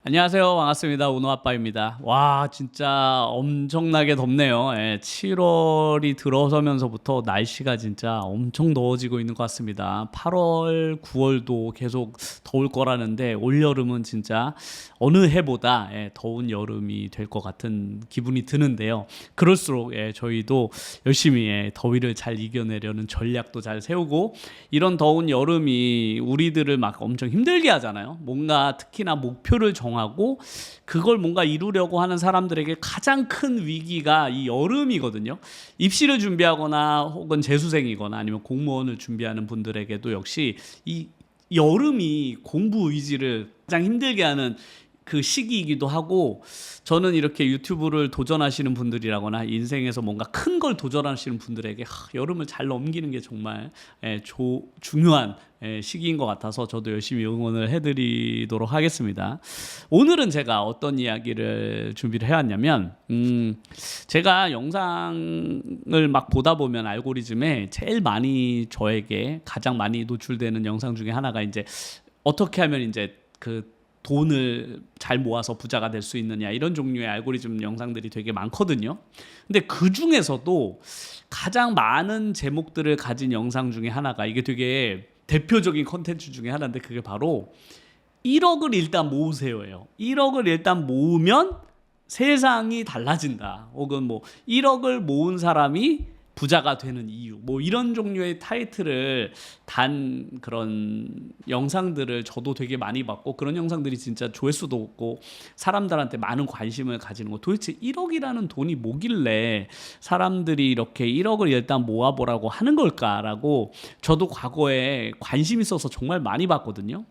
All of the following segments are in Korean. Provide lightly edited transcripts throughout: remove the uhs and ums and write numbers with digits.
안녕하세요. 반갑습니다. 운호 아빠입니다. 와, 진짜 엄청나게 덥네요. 7월이 들어서면서부터 날씨가 진짜 엄청 더워지고 있는 것 같습니다. 8월, 9월도 계속 더울 거라는데 올여름은 진짜 어느 해보다 더운 여름이 될 것 같은 기분이 드는데요. 그럴수록 저희도 열심히 더위를 잘 이겨내려는 전략도 잘 세우고, 이런 더운 여름이 우리들을 막 엄청 힘들게 하잖아요. 뭔가 특히나 목표를 정하고 그걸 뭔가 이루려고 하는 사람들에게 가장 큰 위기가 이 여름이거든요. 입시를 준비하거나 혹은 재수생이거나 아니면 공무원을 준비하는 분들에게도 역시 이 여름이 공부 의지를 가장 힘들게 하는 그 시기이기도 하고, 저는 이렇게 유튜브를 도전하시는 분들이라거나 인생에서 뭔가 큰 걸 도전하시는 분들에게 여름을 잘 넘기는 게 정말 중요한 시기인 것 같아서 저도 열심히 응원을 해드리도록 하겠습니다. 오늘은 제가 어떤 이야기를 준비를 해왔냐면, 제가 영상을 막 보다 보면 알고리즘에 제일 많이 저에게 가장 많이 노출되는 영상 중에 하나가 이제 어떻게 하면 이제 그 돈을 잘 모아서 부자가 될 수 있느냐, 이런 종류의 알고리즘 영상들이 되게 많거든요. 근데 그 중에서도 가장 많은 제목들을 가진 영상 중에 하나가, 이게 되게 대표적인 컨텐츠 중에 하나인데, 그게 바로 1억을 일단 모으세요예요. 1억을 일단 모으면 세상이 달라진다, 혹은 뭐 1억을 모은 사람이 부자가 되는 이유, 뭐 이런 종류의 타이틀을 단 그런 영상들을 저도 되게 많이 봤고, 그런 영상들이 진짜 조회수도 높고 사람들한테 많은 관심을 가지는 거, 도대체 1억이라는 돈이 뭐길래 사람들이 이렇게 1억을 일단 모아보라고 하는 걸까라고 저도 과거에 관심 있어서 정말 많이 봤거든요.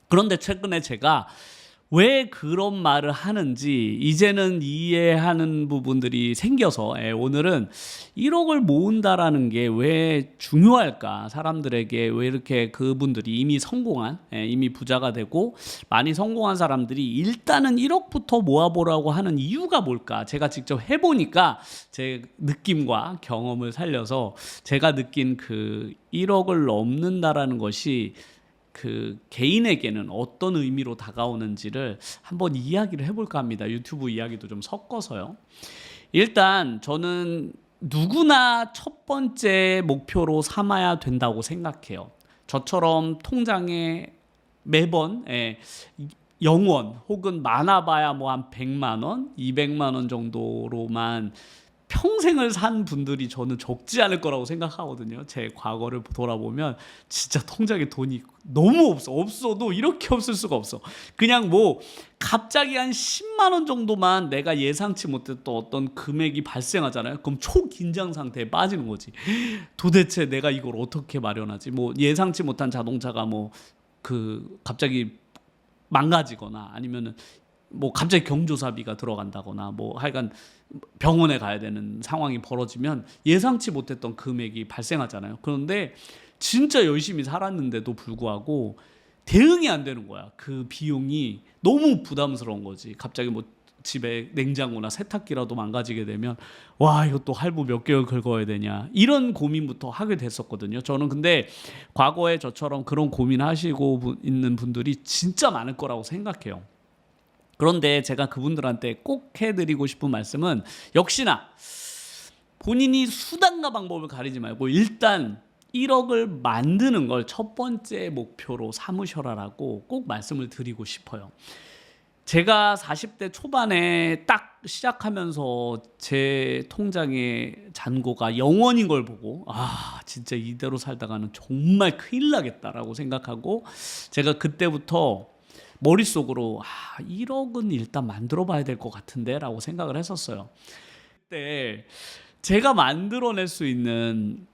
그런데 최근에 제가 왜 그런 말을 하는지 이제는 이해하는 부분들이 생겨서, 오늘은 1억을 모은다라는 게 왜 중요할까, 사람들에게 왜 이렇게, 그분들이 이미 성공한, 이미 부자가 되고 많이 성공한 사람들이 일단은 1억부터 모아보라고 하는 이유가 뭘까, 제가 직접 해보니까 제 느낌과 경험을 살려서 제가 느낀 그 1억을 넘는다라는 것이 그 개인에게는 어떤 의미로 다가오는지를 한번 이야기를 해볼까 합니다. 유튜브 이야기도 좀 섞어서요. 일단 저는 누구나 첫 번째 목표로 삼아야 된다고 생각해요. 저처럼 통장에 매번 0원 혹은 많아봐야 뭐 한 100만 원, 200만 원 정도로만 평생을 산 분들이 저는 적지 않을 거라고 생각하거든요. 제 과거를 돌아보면 진짜 통장에 돈이 너무 없어도 이렇게 없을 수가 없어. 그냥 뭐 갑자기 한 10만 원 정도만 내가 예상치 못했던 어떤 금액이 발생하잖아요. 그럼 초긴장 상태에 빠지는 거지. 도대체 내가 이걸 어떻게 마련하지? 뭐 예상치 못한 자동차가 뭐 그 갑자기 망가지거나, 아니면은 뭐 갑자기 경조사비가 들어간다거나, 뭐 하여간 병원에 가야 되는 상황이 벌어지면 예상치 못했던 금액이 발생하잖아요. 그런데 진짜 열심히 살았는데도 불구하고 대응이 안 되는 거야. 그 비용이 너무 부담스러운 거지. 갑자기 뭐 집에 냉장고나 세탁기라도 망가지게 되면, 와, 이거 또 할부 몇 개월 긁어야 되냐, 이런 고민부터 하게 됐었거든요. 저는 근데 과거에 저처럼 그런 고민하시고 있는 분들이 진짜 많을 거라고 생각해요. 그런데 제가 그분들한테 꼭 해드리고 싶은 말씀은, 역시나 본인이 수단과 방법을 가리지 말고 일단 1억을 만드는 걸 첫 번째 목표로 삼으셔라라고 꼭 말씀을 드리고 싶어요. 제가 40대 초반에 딱 시작하면서 제 통장의 잔고가 0원인 걸 보고, 진짜 이대로 살다가는 정말 큰일 나겠다라고 생각하고, 제가 그때부터 머릿속으로 1억은 일단 만들어 봐야 될 것 같은데 라고 생각을 했었어요. 그때 제가 만들어낼 수 있는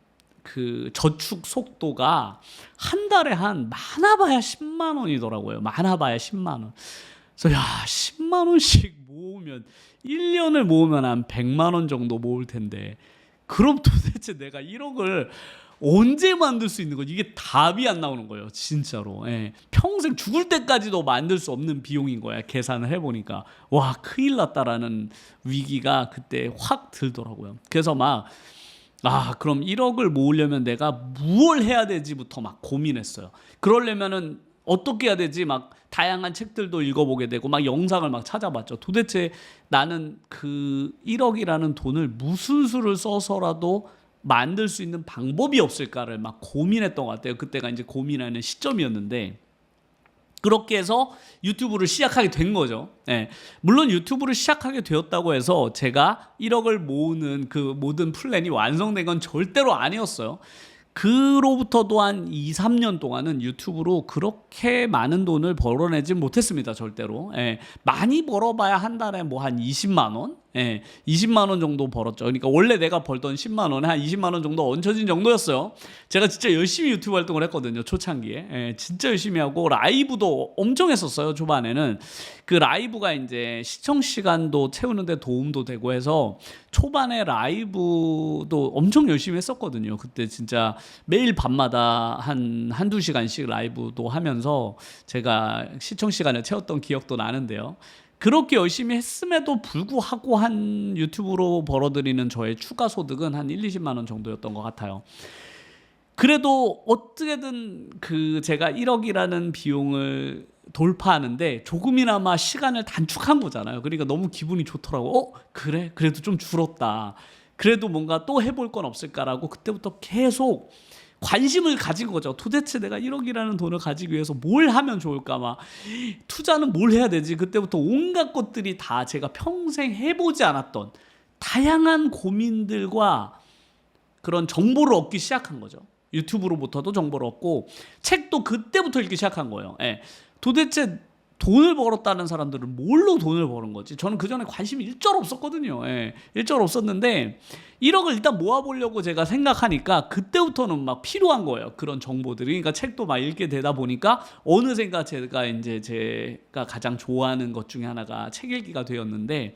그 저축 속도가 한 달에 한 많아봐야 10만 원이더라고요. 많아봐야 10만 원. 그래서 10만 원씩 모으면 1년을 모으면 한 100만 원 정도 모을 텐데, 그럼 도대체 내가 1억을 언제 만들 수 있는 거지? 이게 답이 안 나오는 거예요, 진짜로. 평생 죽을 때까지도 만들 수 없는 비용인 거야. 계산을 해보니까 와, 큰일 났다라는 위기가 그때 확 들더라고요. 그래서 막 그럼 1억을 모으려면 내가 무엇을 해야 되지부터 막 고민했어요. 그러려면은 어떻게 해야 되지? 막 다양한 책들도 읽어보게 되고 막 영상을 막 찾아봤죠. 도대체 나는 그 1억이라는 돈을 무슨 수를 써서라도 만들 수 있는 방법이 없을까를 막 고민했던 것 같아요. 그때가 이제 고민하는 시점이었는데 그렇게 해서 유튜브를 시작하게 된 거죠. 예. 물론 유튜브를 시작하게 되었다고 해서 제가 1억을 모으는 그 모든 플랜이 완성된 건 절대로 아니었어요. 그로부터도 한 2, 3년 동안은 유튜브로 그렇게 많은 돈을 벌어내지 못했습니다. 절대로. 예. 많이 벌어봐야 한 달에 뭐 한 20만 원? 예. 20만 원 정도 벌었죠. 그러니까 원래 내가 벌던 10만 원에 한 20만 원 정도 얹혀진 정도였어요. 제가 진짜 열심히 유튜브 활동을 했거든요. 초창기에. 예. 진짜 열심히 하고 라이브도 엄청 했었어요. 초반에는. 그 라이브가 이제 시청 시간도 채우는데 도움도 되고 해서 초반에 라이브도 엄청 열심히 했었거든요. 그때 진짜 매일 밤마다 한두 시간씩 라이브도 하면서 제가 시청 시간을 채웠던 기억도 나는데요. 그렇게 열심히 했음에도 불구하고 한 유튜브로 벌어들이는 저의 추가 소득은 한 1, 20만 원 정도였던 것 같아요. 그래도 어떻게든 그 제가 1억이라는 비용을 돌파하는데 조금이나마 시간을 단축한 거잖아요. 그러니까 너무 기분이 좋더라고. 그래? 그래도 좀 줄었다. 그래도 뭔가 또 해볼 건 없을까라고 그때부터 계속 관심을 가진 거죠. 도대체 내가 1억이라는 돈을 가지기 위해서 뭘 하면 좋을까? 막 투자는 뭘 해야 되지? 그때부터 온갖 것들이 다 제가 평생 해보지 않았던 다양한 고민들과 그런 정보를 얻기 시작한 거죠. 유튜브로부터도 정보를 얻고 책도 그때부터 읽기 시작한 거예요. 예. 도대체 돈을 벌었다는 사람들은 뭘로 돈을 버는 거지? 저는 그전에 관심이 일절 없었거든요. 예. 일절 없었는데 1억을 일단 모아보려고 제가 생각하니까 그때부터는 막 필요한 거예요. 그런 정보들이. 그러니까 책도 막 읽게 되다 보니까 어느샌가 제가 가장 좋아하는 것 중에 하나가 책 읽기가 되었는데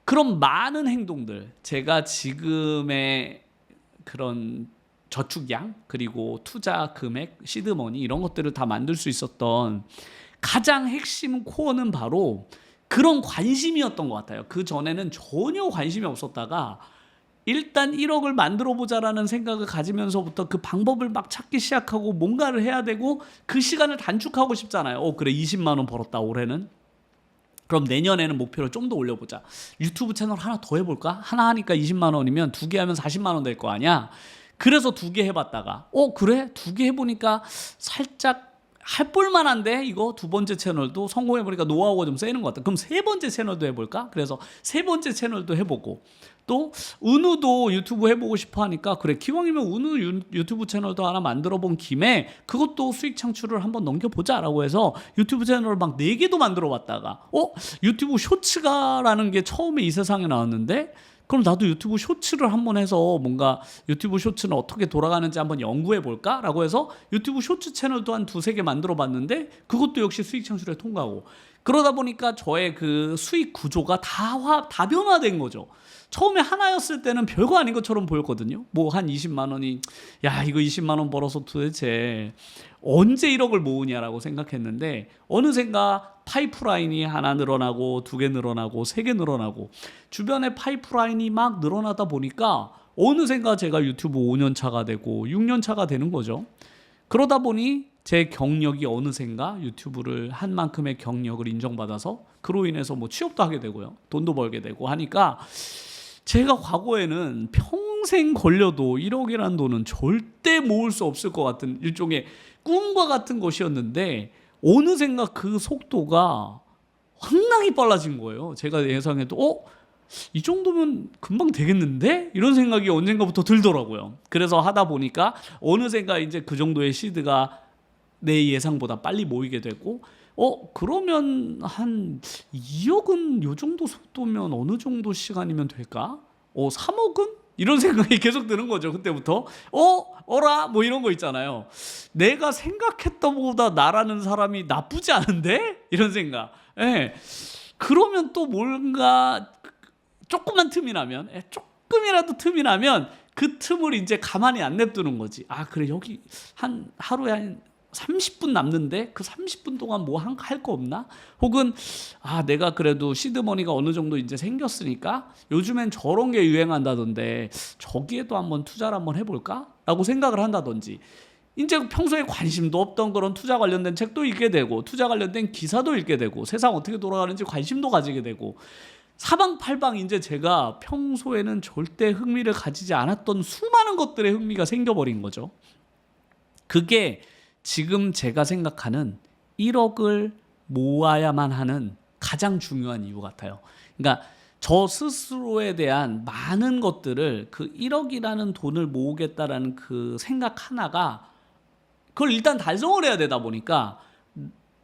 그런 많은 행동들, 제가 지금의 그런 저축량 그리고 투자 금액, 시드머니 이런 것들을 다 만들 수 있었던 가장 핵심 코어는 바로 그런 관심이었던 것 같아요. 그 전에는 전혀 관심이 없었다가 일단 1억을 만들어 보자라는 생각을 가지면서부터 그 방법을 막 찾기 시작하고 뭔가를 해야 되고 그 시간을 단축하고 싶잖아요. 그래 20만 원 벌었다 올해는. 그럼 내년에는 목표를 좀 더 올려보자. 유튜브 채널 하나 더 해볼까? 하나 하니까 20만 원이면 2개 하면 40만 원 될 거 아니야? 그래서 2개 해봤다가 그래? 2개 해보니까 살짝 해볼 만한데 이거 두 번째 채널도 성공해보니까 노하우가 좀 세는 것 같다. 그럼 세 번째 채널도 해볼까? 그래서 세 번째 채널도 해보고 또 은우도 유튜브 해보고 싶어 하니까 그래 기왕이면 은우 유튜브 채널도 하나 만들어 본 김에 그것도 수익 창출을 한번 넘겨보자 라고 해서 유튜브 채널을 막 4개도 만들어 봤다가 유튜브 쇼츠가라는 게 처음에 이 세상에 나왔는데 그럼 나도 유튜브 쇼츠를 한번 해서 뭔가 유튜브 쇼츠는 어떻게 돌아가는지 한번 연구해 볼까? 라고 해서 유튜브 쇼츠 채널도 한 2-3개 만들어 봤는데 그것도 역시 수익 창출에 통과하고 그러다 보니까 저의 그 수익 구조가 다 변화된 거죠. 처음에 하나였을 때는 별거 아닌 것처럼 보였거든요. 뭐 한 20만 원이 야 이거 20만 원 벌어서 도대체 언제 1억을 모으냐라고 생각했는데 어느샌가 파이프라인이 하나 늘어나고 2개 늘어나고 3개 늘어나고 주변에 파이프라인이 막 늘어나다 보니까 어느샌가 제가 유튜브 5년 차가 되고 6년 차가 되는 거죠. 그러다 보니 제 경력이 어느샌가 유튜브를 한 만큼의 경력을 인정받아서 그로 인해서 뭐 취업도 하게 되고요. 돈도 벌게 되고 하니까 제가 과거에는 평생 걸려도 1억이라는 돈은 절대 모을 수 없을 것 같은 일종의 꿈과 같은 것이었는데 어느샌가 그 속도가 황당히 빨라진 거예요. 제가 예상해도 이 정도면 금방 되겠는데? 이런 생각이 언젠가부터 들더라고요. 그래서 하다 보니까 어느샌가 이제 그 정도의 시드가 내 예상보다 빨리 모이게 되고 그러면 한 2억은 요 정도 속도면 어느 정도 시간이면 될까? 3억은? 이런 생각이 계속 드는 거죠. 그때부터 어라 뭐 이런 거 있잖아요. 내가 생각했던 것보다 나라는 사람이 나쁘지 않은데? 이런 생각. 예. 그러면 또 뭔가 조금만 틈이 나면 조금이라도 틈이 나면 그 틈을 이제 가만히 안 냅두는 거지. 그래 여기 하루에 한 30분 남는데 그 30분 동안 뭐 할 거 없나? 혹은 내가 그래도 시드머니가 어느 정도 이제 생겼으니까 요즘엔 저런 게 유행한다던데 저기에도 한번 투자를 한번 해볼까? 라고 생각을 한다든지 이제 평소에 관심도 없던 그런 투자 관련된 책도 읽게 되고 투자 관련된 기사도 읽게 되고 세상 어떻게 돌아가는지 관심도 가지게 되고 사방팔방 이제 제가 평소에는 절대 흥미를 가지지 않았던 수많은 것들에 흥미가 생겨버린 거죠. 그게 지금 제가 생각하는 1억을 모아야만 하는 가장 중요한 이유 같아요. 그러니까 저 스스로에 대한 많은 것들을 그 1억이라는 돈을 모으겠다라는 그 생각 하나가 그걸 일단 달성을 해야 되다 보니까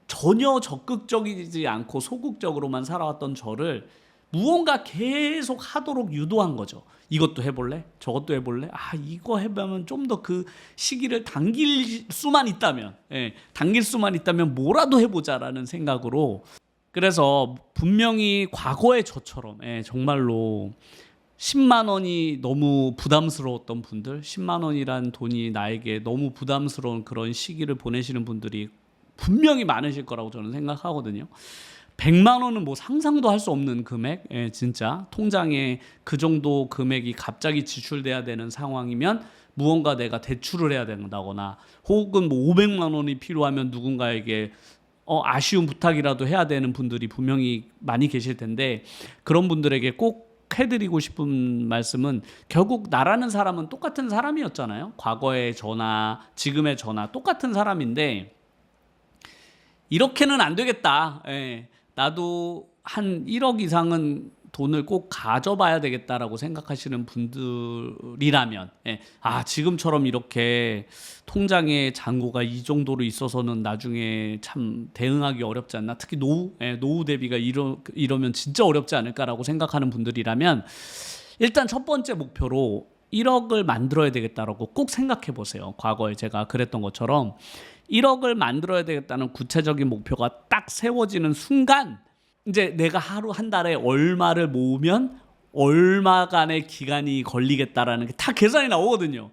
전혀 적극적이지 않고 소극적으로만 살아왔던 저를 무언가 계속 하도록 유도한 거죠. 이것도 해볼래? 저것도 해볼래? 이거 해보면 좀 더 그 시기를 당길 수만 있다면, 당길 수만 있다면 뭐라도 해보자라는 생각으로. 그래서 분명히 과거의 저처럼, 정말로 10만 원이 너무 부담스러웠던 분들, 10만 원이란 돈이 나에게 너무 부담스러운 그런 시기를 보내시는 분들이 분명히 많으실 거라고 저는 생각하거든요. 100만 원은 뭐 상상도 할 수 없는 금액, 진짜 통장에 그 정도 금액이 갑자기 지출돼야 되는 상황이면 무언가 내가 대출을 해야 된다거나 혹은 뭐 500만 원이 필요하면 누군가에게 아쉬운 부탁이라도 해야 되는 분들이 분명히 많이 계실 텐데 그런 분들에게 꼭 해드리고 싶은 말씀은 결국 나라는 사람은 똑같은 사람이었잖아요. 과거의 저나 지금의 저나 똑같은 사람인데 이렇게는 안 되겠다. 나도 한 1억 이상은 돈을 꼭 가져봐야 되겠다라고 생각하시는 분들이라면 지금처럼 이렇게 통장에 잔고가 이 정도로 있어서는 나중에 참 대응하기 어렵지 않나, 특히 노후 대비가 이러면 진짜 어렵지 않을까라고 생각하는 분들이라면 일단 첫 번째 목표로 1억을 만들어야 되겠다라고 꼭 생각해 보세요. 과거에 제가 그랬던 것처럼 1억을 만들어야 되겠다는 구체적인 목표가 딱 세워지는 순간 이제 내가 하루 한 달에 얼마를 모으면 얼마간의 기간이 걸리겠다라는 게 다 계산이 나오거든요.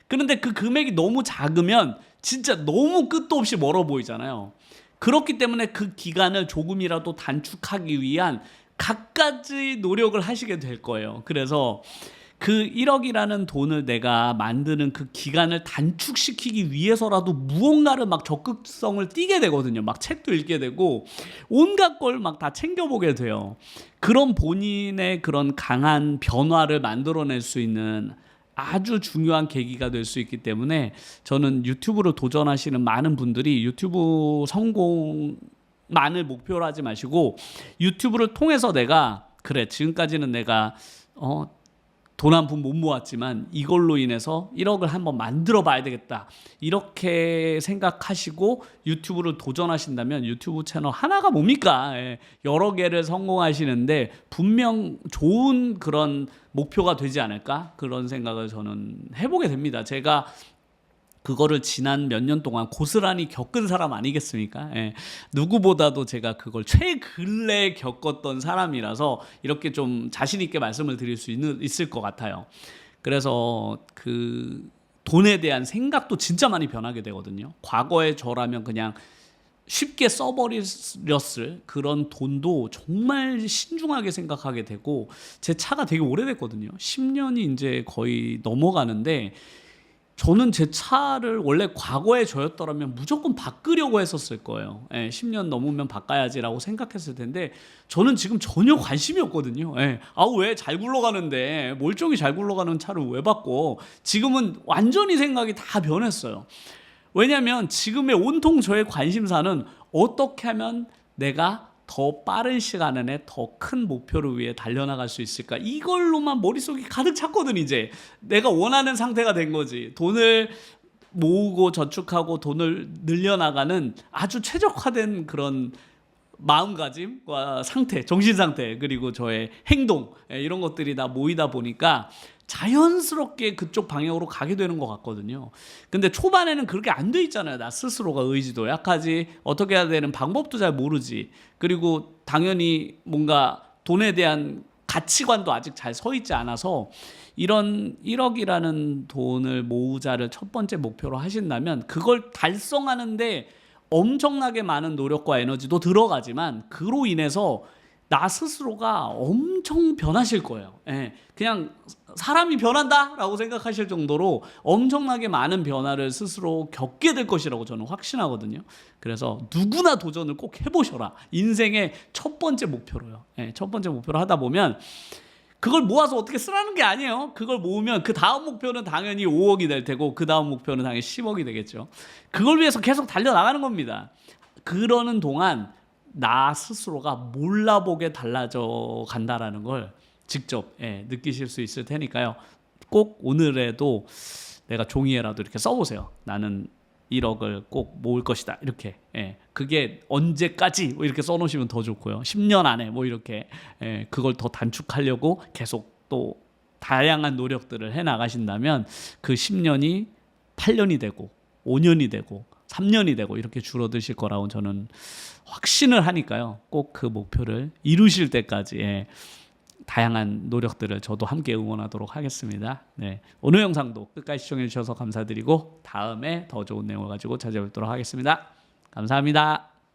그런데 그 금액이 너무 작으면 진짜 너무 끝도 없이 멀어 보이잖아요. 그렇기 때문에 그 기간을 조금이라도 단축하기 위한 갖가지 노력을 하시게 될 거예요. 그래서 그 1억이라는 돈을 내가 만드는 그 기간을 단축시키기 위해서라도 무언가를 막 적극성을 띠게 되거든요. 막 책도 읽게 되고 온갖 걸 막 다 챙겨보게 돼요. 그런 본인의 그런 강한 변화를 만들어낼 수 있는 아주 중요한 계기가 될 수 있기 때문에 저는 유튜브를 도전하시는 많은 분들이 유튜브 성공만을 목표로 하지 마시고 유튜브를 통해서 내가 지금까지는 내가 돈 한 푼 못 모았지만 이걸로 인해서 1억을 한번 만들어 봐야 되겠다 이렇게 생각하시고 유튜브를 도전하신다면 유튜브 채널 하나가 뭡니까? 여러 개를 성공하시는데 분명 좋은 그런 목표가 되지 않을까? 그런 생각을 저는 해보게 됩니다. 제가 그거를 지난 몇 년 동안 고스란히 겪은 사람 아니겠습니까? 누구보다도 제가 그걸 최근래 겪었던 사람이라서 이렇게 좀 자신 있게 말씀을 드릴 수 있을 것 같아요. 그래서 그 돈에 대한 생각도 진짜 많이 변하게 되거든요. 과거의 저라면 그냥 쉽게 써버렸을 그런 돈도 정말 신중하게 생각하게 되고 제 차가 되게 오래됐거든요. 10년이 이제 거의 넘어가는데 저는 제 차를 원래 과거의 저였더라면 무조건 바꾸려고 했었을 거예요. 10년 넘으면 바꿔야지라고 생각했을 텐데 저는 지금 전혀 관심이 없거든요. 왜 잘 굴러가는데 멀쩡히 잘 굴러가는 차를 왜 바꿔? 지금은 완전히 생각이 다 변했어요. 왜냐하면 지금의 온통 저의 관심사는 어떻게 하면 내가 더 빠른 시간 안에 더 큰 목표를 위해 달려나갈 수 있을까? 이걸로만 머릿속이 가득 찼거든. 이제 내가 원하는 상태가 된 거지. 돈을 모으고 저축하고 돈을 늘려나가는 아주 최적화된 그런 마음가짐과 상태, 정신 상태, 그리고 저의 행동 이런 것들이 다 모이다 보니까 자연스럽게 그쪽 방향으로 가게 되는 것 같거든요. 근데 초반에는 그렇게 안 돼 있잖아요. 나 스스로가 의지도 약하지, 어떻게 해야 되는 방법도 잘 모르지, 그리고 당연히 뭔가 돈에 대한 가치관도 아직 잘 서 있지 않아서 이런 1억이라는 돈을 모으자를 첫 번째 목표로 하신다면 그걸 달성하는데 엄청나게 많은 노력과 에너지도 들어가지만 그로 인해서 나 스스로가 엄청 변하실 거예요. 예, 그냥 사람이 변한다라고 생각하실 정도로 엄청나게 많은 변화를 스스로 겪게 될 것이라고 저는 확신하거든요. 그래서 누구나 도전을 꼭 해보셔라. 인생의 첫 번째 목표로요. 예, 첫 번째 목표로 하다 보면 그걸 모아서 어떻게 쓰라는 게 아니에요. 그걸 모으면 그 다음 목표는 당연히 5억이 될 테고 그 다음 목표는 당연히 10억이 되겠죠. 그걸 위해서 계속 달려나가는 겁니다. 그러는 동안 나 스스로가 몰라보게 달라져 간다라는 걸 직접 느끼실 수 있을 테니까요. 꼭 오늘에도 내가 종이에라도 이렇게 써보세요. 나는 1억을 꼭 모을 것이다. 이렇게. 그게 언제까지 뭐 이렇게 써놓으시면 더 좋고요. 10년 안에 뭐 이렇게 그걸 더 단축하려고 계속 또 다양한 노력들을 해 나가신다면 그 10년이 8년이 되고 5년이 되고 3년이 되고 이렇게 줄어드실 거라고 저는 확신을 하니까요. 꼭 그 목표를 이루실 때까지 다양한 노력들을 저도 함께 응원하도록 하겠습니다. 네, 오늘 영상도 끝까지 시청해 주셔서 감사드리고 다음에 더 좋은 내용을 가지고 찾아뵙도록 하겠습니다. 감사합니다.